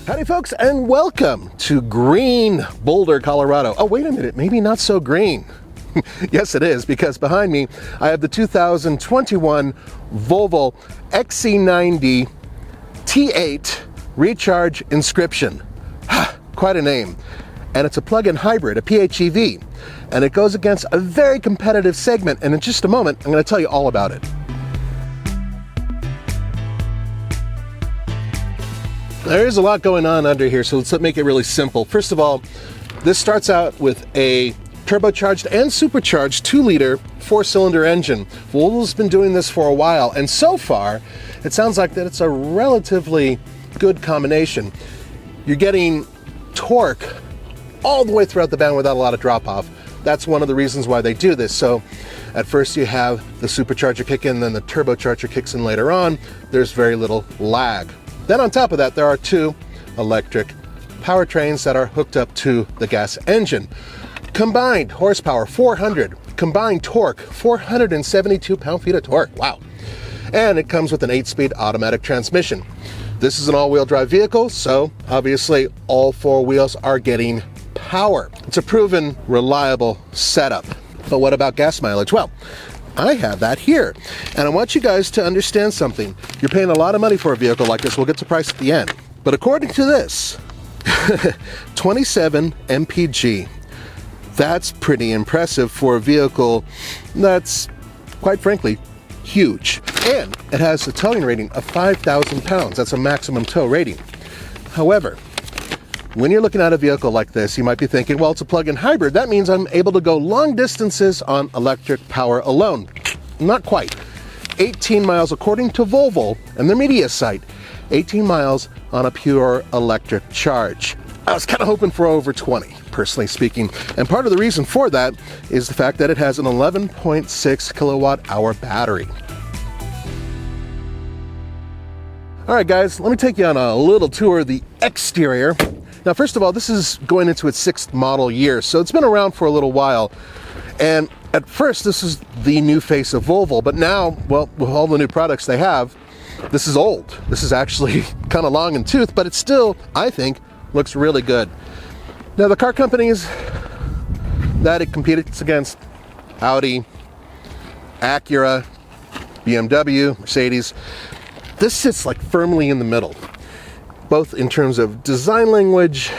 Howdy folks, and welcome to green Boulder, Colorado. Oh, wait a minute, maybe not so green. Yes, it is, because behind me I have the 2021 Volvo XC90 T8 Recharge Inscription. Quite a name. And it's a plug-in hybrid, a PHEV. And it goes against a very competitive segment, and in just a moment I'm going to tell you all about it. There is a lot going on under here, so let's make it really simple. First of all, this starts out with a turbocharged and supercharged 2-liter 4-cylinder engine. Volvo's been doing this for a while, and so far it sounds like that it's a relatively good combination. You're getting torque all the way throughout the band without a lot of drop-off. That's one of the reasons why they do this. So at first you have the supercharger kick in, then the turbocharger kicks in later on. There's very little lag. Then on top of that, there are 2 electric powertrains that are hooked up to the gas engine. Combined horsepower, 400. Combined torque, 472 pound-feet of torque. Wow. And it comes with an 8-speed automatic transmission. This is an all-wheel drive vehicle, so obviously all 4 wheels are getting power. It's a proven, reliable setup. But what about gas mileage? Well, I have that here. And I want you guys to understand something. You're paying a lot of money for a vehicle like this. We'll get to price at the end. But according to this, 27 mpg. That's pretty impressive for a vehicle that's, quite frankly, huge. And it has a towing rating of 5,000 pounds. That's a maximum tow rating. However, when you're looking at a vehicle like this, you might be thinking, well, it's a plug-in hybrid. That means I'm able to go long distances on electric power alone. Not quite. 18 miles, according to Volvo and their media site, 18 miles on a pure electric charge. I was kind of hoping for over 20, personally speaking. And part of the reason for that is the fact that it has an 11.6 kilowatt hour battery. All right, guys, let me take you on a little tour of the exterior. Now, first of all, this is going into its 6th model year, so it's been around for a little while. And at first, this is the new face of Volvo, but now, well, with all the new products they have, this is old. This is actually kind of long in tooth, but it still, I think, looks really good. Now, the car companies that it competes against, Audi, Acura, BMW, Mercedes, this sits like firmly in the middle, both in terms of design language,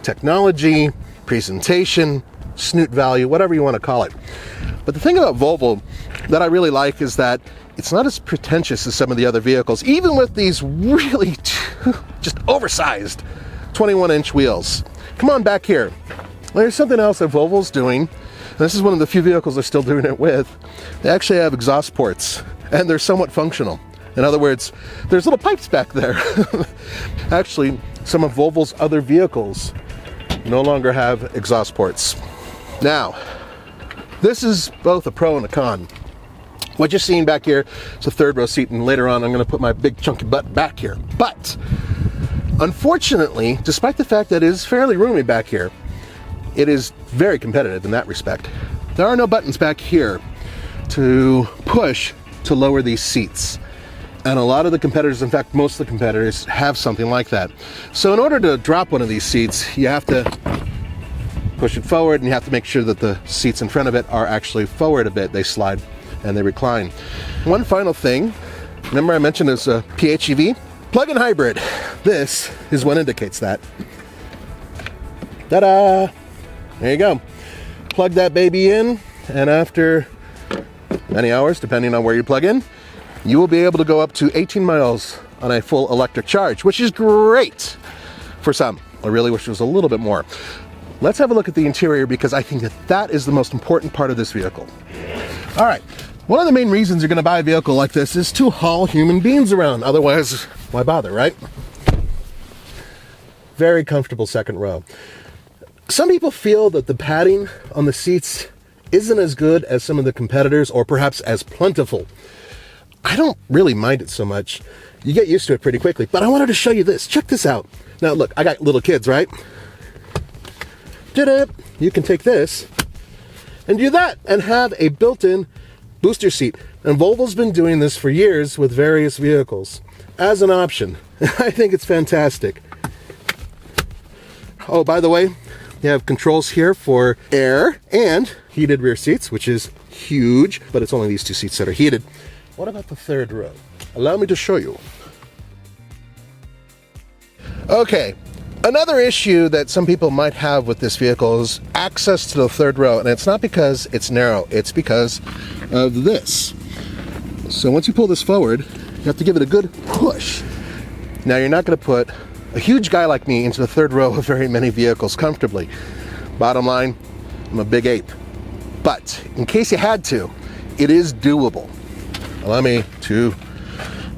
technology, presentation, snoot value, whatever you want to call it. But the thing about Volvo that I really like is that it's not as pretentious as some of the other vehicles, even with these really just oversized 21-inch wheels. Come on back here. There's something else that Volvo's doing. And this is one of the few vehicles they're still doing it with. They actually have exhaust ports, and they're somewhat functional. In other words, there's little pipes back there. Actually, some of Volvo's other vehicles no longer have exhaust ports. Now, this is both a pro and a con. What you're seeing back here is a 3rd row seat, and later on I'm going to put my big chunky butt back here. But unfortunately, despite the fact that it is fairly roomy back here, it is very competitive in that respect. There are no buttons back here to push to lower these seats. And a lot of the competitors, in fact, most of the competitors have something like that. So in order to drop one of these seats, you have to push it forward, and you have to make sure that the seats in front of it are actually forward a bit. They slide and they recline. One final thing, remember I mentioned it's a PHEV? Plug-in hybrid. This is what indicates that. Ta-da! There you go. Plug that baby in, and after many hours, depending on where you plug in, you will be able to go up to 18 miles on a full electric charge, which is great for some. I really wish it was a little bit more. Let's have a look at the interior, because I think that that is the most important part of this vehicle. All right, one of the main reasons you're going to buy a vehicle like this is to haul human beings around. Otherwise, why bother, right? Very comfortable 2nd row. Some people feel that the padding on the seats isn't as good as some of the competitors, or perhaps as plentiful. I don't really mind it so much. You get used to it pretty quickly, but I wanted to show you this. Check this out. Now look, I got little kids, right? You can take this and do that and have a built-in booster seat. And Volvo's been doing this for years with various vehicles as an option. I think it's fantastic. Oh, by the way, you have controls here for air and heated rear seats, which is huge, but it's only these 2 seats that are heated. What about the third row? Allow me to show you. Okay, another issue that some people might have with this vehicle is access to the third row, and it's not because it's narrow, it's because of this. So once you pull this forward, you have to give it a good push. Now you're not going to put a huge guy like me into the third row of very many vehicles comfortably. Bottom line, I'm a big ape. But in case you had to, it is doable. Allow me to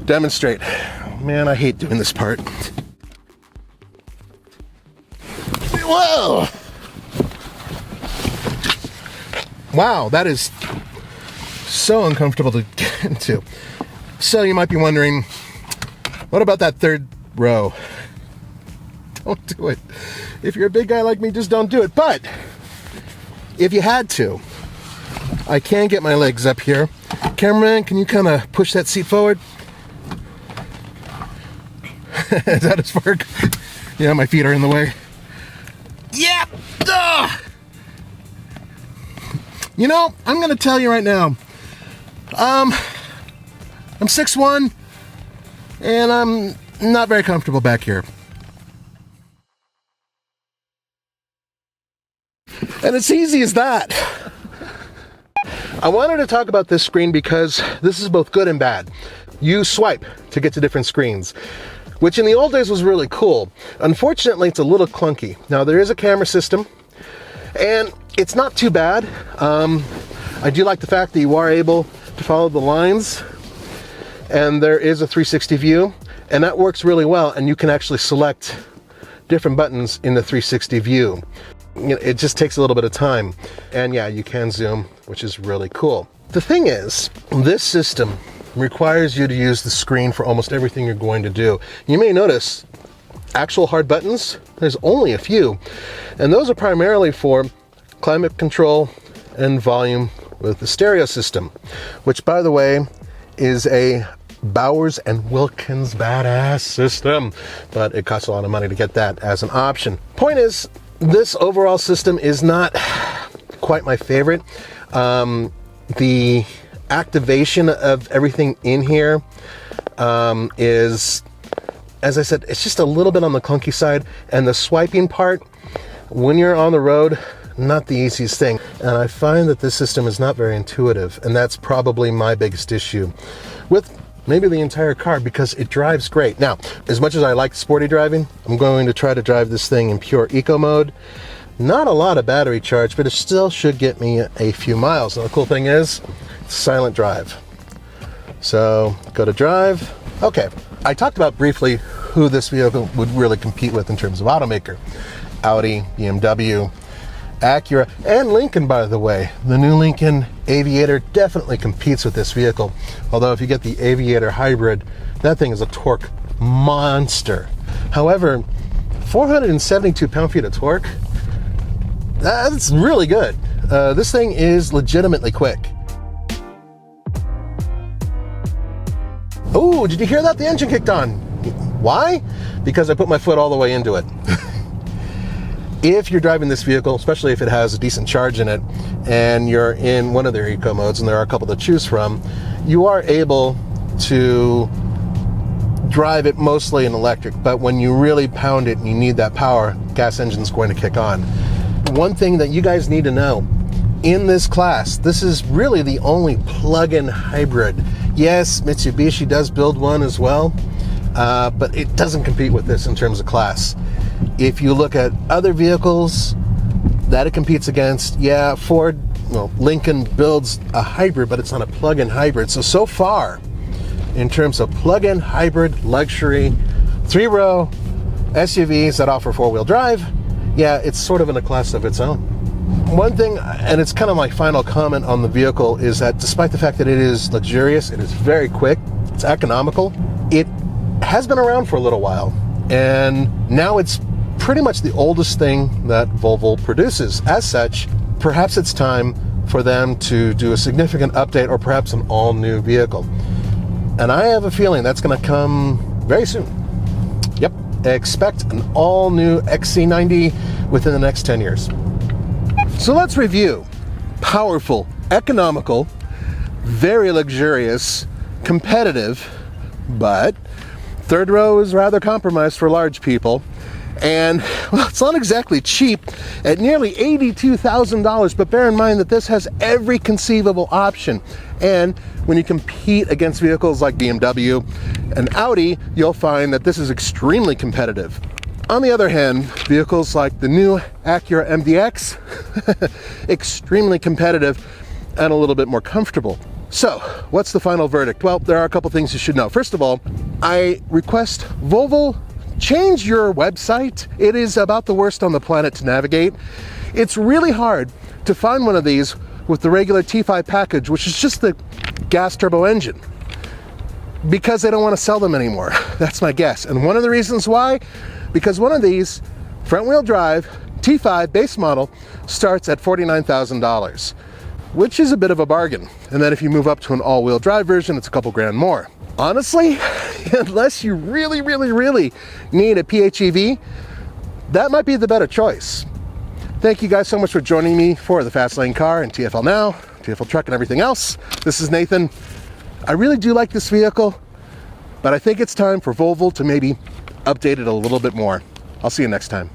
demonstrate. Man, I hate doing this part. Whoa! Wow, that is so uncomfortable to get into. So you might be wondering, what about that third row? Don't do it. If you're a big guy like me, just don't do it. But if you had to, I can get my legs up here. Cameraman, can you kind of push that seat forward? Is that as far? Yeah, my feet are in the way. Yep. Ugh. You know, I'm going to tell you right now. I'm 6'1", and I'm not very comfortable back here. And it's easy as that. I wanted to talk about this screen because this is both good and bad. You swipe to get to different screens, which in the old days was really cool. Unfortunately, it's a little clunky. Now, there is a camera system, and it's not too bad. I do like the fact that you are able to follow the lines, and there is a 360 view, and that works really well, and you can actually select different buttons in the 360 view. It just takes a little bit of time, and yeah, you can zoom, which is really cool. The thing is, this system requires you to use the screen for almost everything you're going to do. You may notice actual hard buttons, there's only a few, and those are primarily for climate control and volume with the stereo system, which, by the way, is a Bowers and Wilkins badass system, but it costs a lot of money to get that as an option. Point is, this overall system is not quite my favorite. The activation of everything in here is, as I said, it's just a little bit on the clunky side, and the swiping part, when you're on the road, not the easiest thing. And I find that this system is not very intuitive, and that's probably my biggest issue with maybe the entire car, because it drives great. Now, as much as I like sporty driving, I'm going to try to drive this thing in pure eco mode. Not a lot of battery charge, but it still should get me a few miles. And the cool thing is, it's silent drive. So, go to drive. Okay, I talked about briefly who this vehicle would really compete with in terms of automaker. Audi, BMW, Acura, and Lincoln, by the way. The new Lincoln Aviator definitely competes with this vehicle. Although if you get the Aviator Hybrid, that thing is a torque monster. However, 472 pound-feet of torque, that's really good. This thing is legitimately quick. Oh, did you hear that? The engine kicked on. Why? Because I put my foot all the way into it. If you're driving this vehicle, especially if it has a decent charge in it, and you're in one of their eco modes, and there are a couple to choose from, you are able to drive it mostly in electric. But when you really pound it and you need that power, gas engine's going to kick on. One thing that you guys need to know, in this class, this is really the only plug-in hybrid. Yes, Mitsubishi does build one as well, but it doesn't compete with this in terms of class. If you look at other vehicles that it competes against, yeah, Ford, Lincoln builds a hybrid, but it's not a plug-in hybrid. So far, in terms of plug-in hybrid luxury 3-row SUVs that offer 4-wheel drive, yeah, it's sort of in a class of its own. One thing, and it's kind of my final comment on the vehicle, is that despite the fact that it is luxurious, it is very quick, it's economical, it has been around for a little while. And now it's pretty much the oldest thing that Volvo produces. As such, perhaps it's time for them to do a significant update, or perhaps an all-new vehicle. And I have a feeling that's going to come very soon. Yep. expect an all-new XC90 within the next 10 years. So let's review. Powerful, economical, very luxurious, competitive, but third row is rather compromised for large people. And, well, it's not exactly cheap at nearly $82,000, but bear in mind that this has every conceivable option. And when you compete against vehicles like BMW and Audi, you'll find that this is extremely competitive. On the other hand, vehicles like the new Acura MDX, extremely competitive and a little bit more comfortable. So, what's the final verdict? Well, there are a couple things you should know. First of all, I request Volvo change your website. It is about the worst on the planet to navigate. It's really hard to find one of these with the regular T5 package, which is just the gas turbo engine, because they don't want to sell them anymore. That's my guess. And one of the reasons why, because one of these front wheel drive T5 base model starts at $49,000, which is a bit of a bargain. And then if you move up to an all-wheel drive version, it's a couple grand more. Honestly, unless you really need a PHEV, that might be the better choice. Thank you guys so much for joining me for the Fast Lane Car and TFL Now, TFL Truck and everything else. This is Nathan. I really do like this vehicle, but I think it's time for Volvo to maybe update it a little bit more. I'll see you next time.